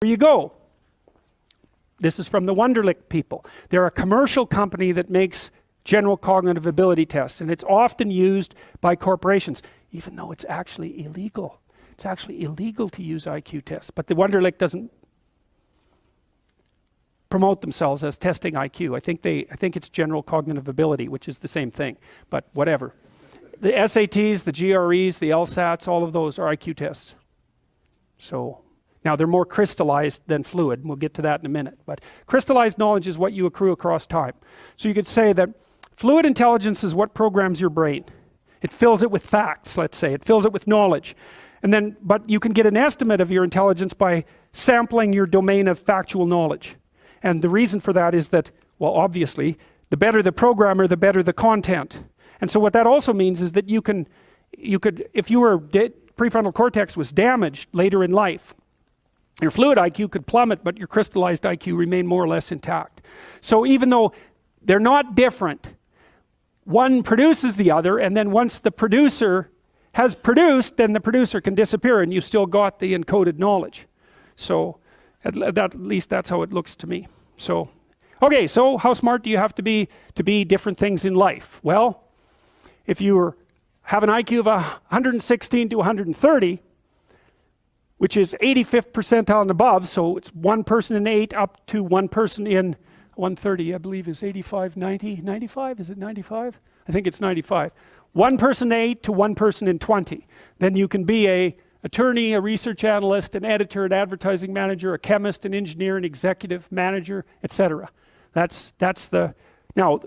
There you go. This is from the Wonderlic people. They're a commercial company that makes general cognitive ability tests, and it's often used by corporations, even though it's actually illegal. It's actually illegal to use IQ tests, but the Wonderlic doesn't promote themselves as testing IQ. I think it's general cognitive ability, which is the same thing, but whatever. The SATs, the GREs, the LSATs, all of those are IQ tests. So now they're more crystallized than fluid, and we'll get to that in a minute. But crystallized knowledge is what you accrue across time. So you could say that fluid intelligence is what programs your brain. It fills it with facts, let's say. It fills it with knowledge. And then, but you can get an estimate of your intelligence by sampling your domain of factual knowledge. And the reason for that is that, well, obviously, the better the programmer, the better the content. And so what that also means is that you could, if your prefrontal cortex was damaged later in life, your fluid IQ could plummet, but your crystallized IQ remain more or less intact. So even though they're not different, one produces the other, and then once the producer has produced, then the producer can disappear and you still got the encoded knowledge. So at least that's how it looks to me. So, okay, so how smart do you have to be different things in life? Well, if you have an IQ of 116 to 130, which is 85th percentile and above, so it's one person in 8 up to one person in 130, I believe is 85, 90, 95, is it 95? I think it's 95. One person in 8 to one person in 20. Then you can be an attorney, a research analyst, an editor, an advertising manager, a chemist, an engineer, an executive manager, etc. Now,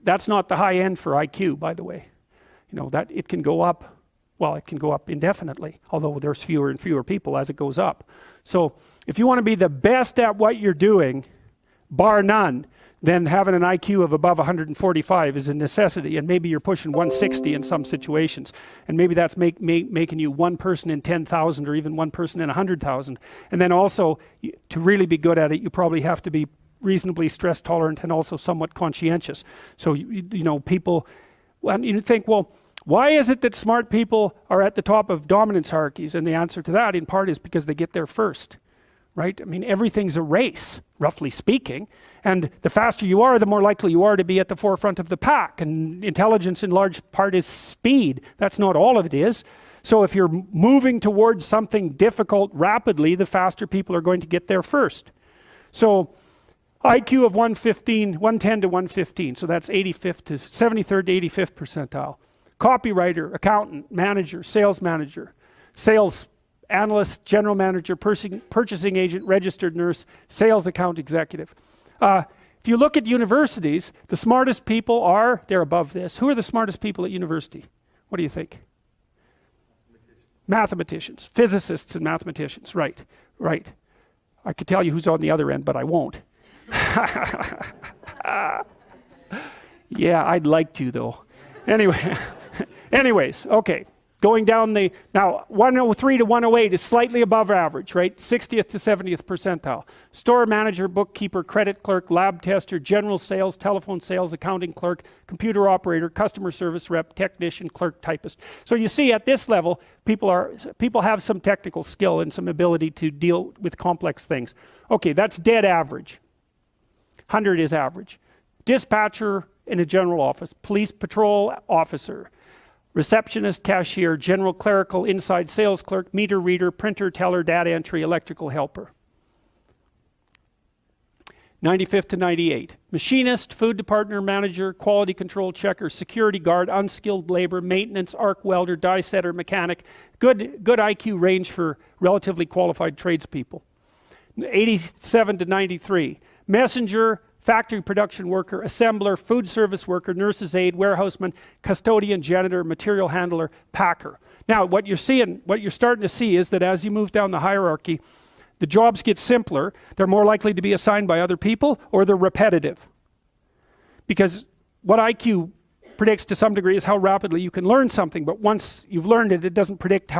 that's not the high end for IQ, by the way. You know, that it can go up. Well, it can go up indefinitely, although there's fewer and fewer people as it goes up. So if you want to be the best at what you're doing, bar none, then having an IQ of above 145 is a necessity, and maybe you're pushing 160 in some situations, and maybe that's making you one person in 10,000 or even one person in 100,000. And then also, to really be good at it, you probably have to be reasonably stress tolerant and also somewhat conscientious. So you know, people, well, you think, well, why is it that smart people are at the top of dominance hierarchies? And the answer to that in part is because they get there first, right? I mean, everything's a race, roughly speaking, and the faster you are, the more likely you are to be at the forefront of the pack. And intelligence in large part is speed. That's not all of it is. So if you're moving towards something difficult rapidly, the faster people are going to get there first. So IQ of 110 to 115, so that's 85th to 73rd to 85th percentile. Copywriter, accountant, manager, sales analyst, general manager, purchasing agent, registered nurse, sales account executive. If you look at universities, the smartest people they're above this. Who are the smartest people at university? What do you think? Mathematicians, physicists and mathematicians, right. I could tell you who's on the other end, but I won't. Yeah, I'd like to though. Anyways, okay. Going down now 103 to 108 is slightly above average, right? 60th to 70th percentile. Store manager, bookkeeper, credit clerk, lab tester, general sales, telephone sales, accounting clerk, computer operator, customer service rep, technician, clerk, typist. So you see at this level, people have some technical skill and some ability to deal with complex things. Okay, that's dead average. 100 is average. Dispatcher in a general office, police patrol officer, receptionist, cashier, general clerical, inside sales clerk, meter reader, printer, teller, data entry, electrical helper. 95th to 98. Machinist, food department manager, quality control checker, security guard, unskilled labor, maintenance, arc welder, die setter, mechanic. Good IQ range for relatively qualified tradespeople. 87 to 93. Messenger, factory production worker, assembler, food service worker, nurse's aide, warehouseman, custodian, janitor, material handler, packer. Now, what you're starting to see is that as you move down the hierarchy, the jobs get simpler. They're more likely to be assigned by other people, or they're repetitive. Because what IQ predicts to some degree is how rapidly you can learn something, but once you've learned it, it doesn't predict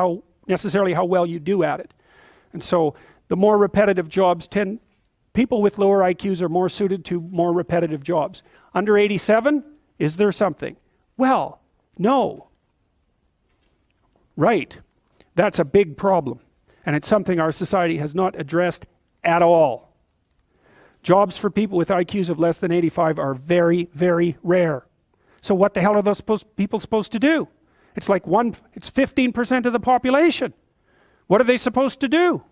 necessarily how well you do at it. And so the more repetitive jobs people with lower IQs are more suited to more repetitive jobs. Under 87, is there something? Well, no. Right. That's a big problem. And it's something our society has not addressed at all. Jobs for people with IQs of less than 85 are very, very rare. So what the hell are those people supposed to do? It's like it's 15% of the population. What are they supposed to do?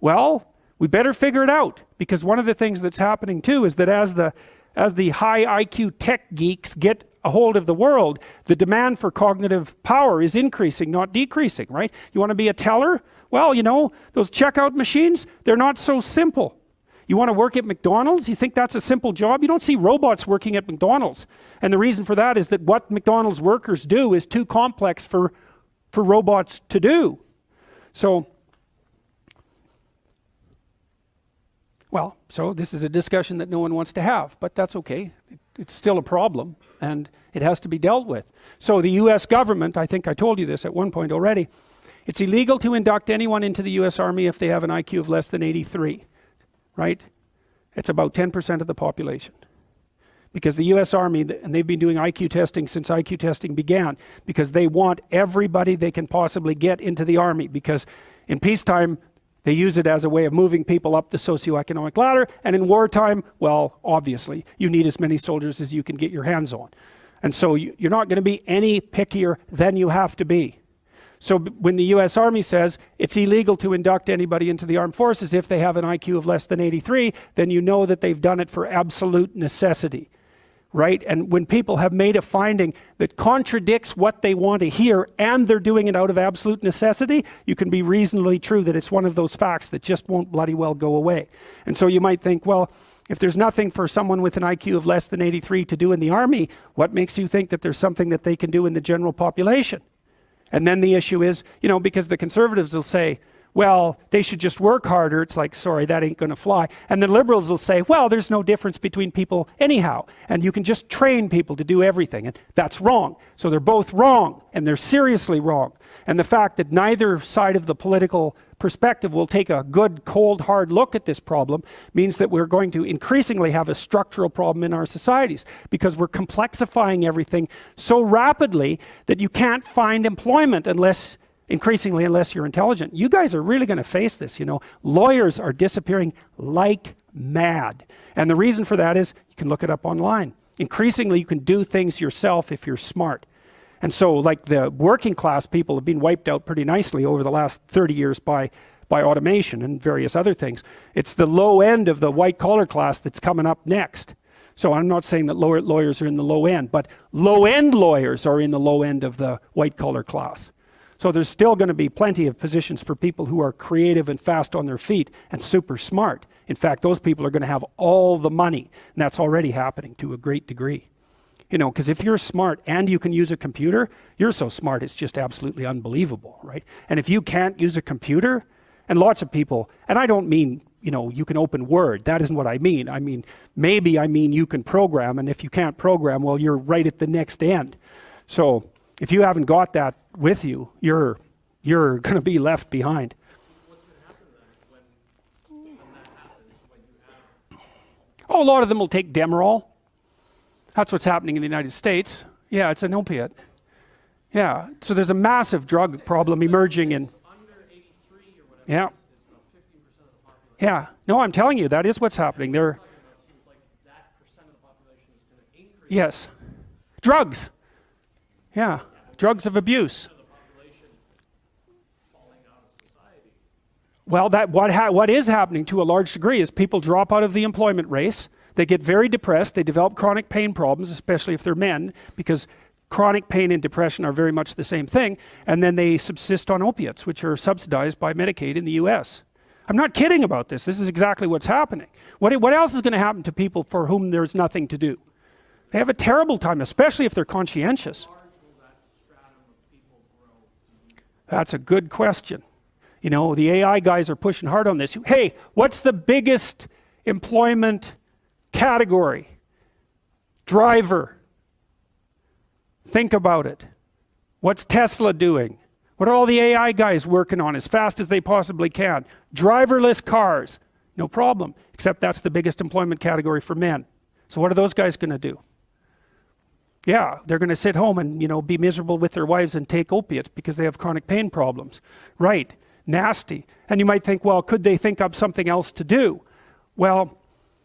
Well, we better figure it out, because one of the things that's happening too is that as the high IQ tech geeks get a hold of the world, the demand for cognitive power is increasing, not decreasing, right? You want to be a teller? Well, you know, those checkout machines, they're not so simple. You want to work at McDonald's? You think that's a simple job? You don't see robots working at McDonald's. And the reason for that is that what McDonald's workers do is too complex for robots to do. So this is a discussion that no one wants to have, but that's okay. It's still a problem, and it has to be dealt with. So the US government, I think I told you this at one point already, it's illegal to induct anyone into the US Army if they have an IQ of less than 83, right? It's about 10% of the population. Because the US Army, and they've been doing IQ testing since IQ testing began, because they want everybody they can possibly get into the Army, because in peacetime, they use it as a way of moving people up the socioeconomic ladder, and in wartime, well, obviously, you need as many soldiers as you can get your hands on. And so you're not going to be any pickier than you have to be. So when the US Army says it's illegal to induct anybody into the armed forces if they have an IQ of less than 83, then you know that they've done it for absolute necessity. Right? And when people have made a finding that contradicts what they want to hear, and they're doing it out of absolute necessity, you can be reasonably true that it's one of those facts that just won't bloody well go away. And so you might think, well, if there's nothing for someone with an IQ of less than 83 to do in the Army, what makes you think that there's something that they can do in the general population? And then the issue is, you know, because the conservatives will say, well, they should just work harder. It's like, sorry, that ain't going to fly. And the liberals will say, well, there's no difference between people anyhow, and you can just train people to do everything. And that's wrong. So they're both wrong, and they're seriously wrong. And the fact that neither side of the political perspective will take a good, cold, hard look at this problem means that we're going to increasingly have a structural problem in our societies, because we're complexifying everything so rapidly that you can't find employment unless you're intelligent. You guys are really going to face this, you know. Lawyers are disappearing like mad. And the reason for that is, you can look it up online. Increasingly, you can do things yourself if you're smart. And so, like, the working class people have been wiped out pretty nicely over the last 30 years by automation and various other things. It's the low end of the white collar class that's coming up next. So I'm not saying that lawyers are in the low end, but low end lawyers are in the low end of the white collar class. So there's still going to be plenty of positions for people who are creative and fast on their feet and super smart. In fact, those people are going to have all the money, and that's already happening to a great degree. You know, because if you're smart and you can use a computer, you're so smart it's just absolutely unbelievable, right? And if you can't use a computer, and lots of people, and I don't mean, you know, you can open Word. That isn't what I mean. I mean, maybe I mean you can program, and if you can't program, well, you're right at the next end. So if you haven't got that with you, you're going to be left behind. What's going to happen then when that happens, when you have... Oh, a lot of them will take Demerol. That's what's happening in the United States. Yeah, it's an opiate. Yeah, so there's a massive drug problem emerging in... Under 83 or whatever, yeah. it's about 15% of the population. Yeah, no, I'm telling you, that is what's happening. There. It seems like that percent of the population is going to increase. Yes. Drugs. Yeah. Drugs of abuse. Well, what is happening to a large degree is people drop out of the employment race. They get very depressed. They develop chronic pain problems, especially if they're men, because chronic pain and depression are very much the same thing. And then they subsist on opiates, which are subsidized by Medicaid in the US. I'm not kidding about this. This is exactly what's happening. What else is going to happen to people for whom there's nothing to do? They have a terrible time, especially if they're conscientious. That's a good question. You know, the AI guys are pushing hard on this. Hey, what's the biggest employment category? Driver. Think about it. What's Tesla doing? What are all the AI guys working on as fast as they possibly can? Driverless cars. No problem. Except that's the biggest employment category for men. So what are those guys going to do? Yeah, they're going to sit home and, you know, be miserable with their wives and take opiates because they have chronic pain problems. Right. nasty. And you might think, well, could they think up something else to do? Well,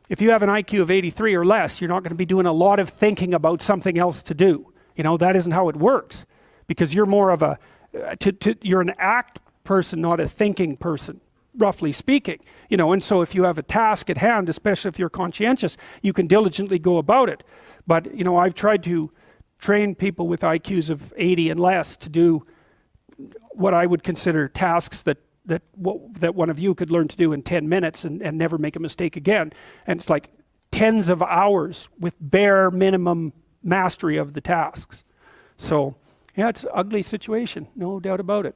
if you have an IQ of 83 or less, you're not going to be doing a lot of thinking about something else to do. You know, that isn't how it works, because you're more of a, you're an act person, not a thinking person, roughly speaking. You know, and so if you have a task at hand, especially if you're conscientious, you can diligently go about it. But, you know, I've tried to train people with IQs of 80 and less to do what I would consider tasks that one of you could learn to do in 10 minutes and never make a mistake again. And it's like tens of hours with bare minimum mastery of the tasks. So, yeah, it's an ugly situation, no doubt about it.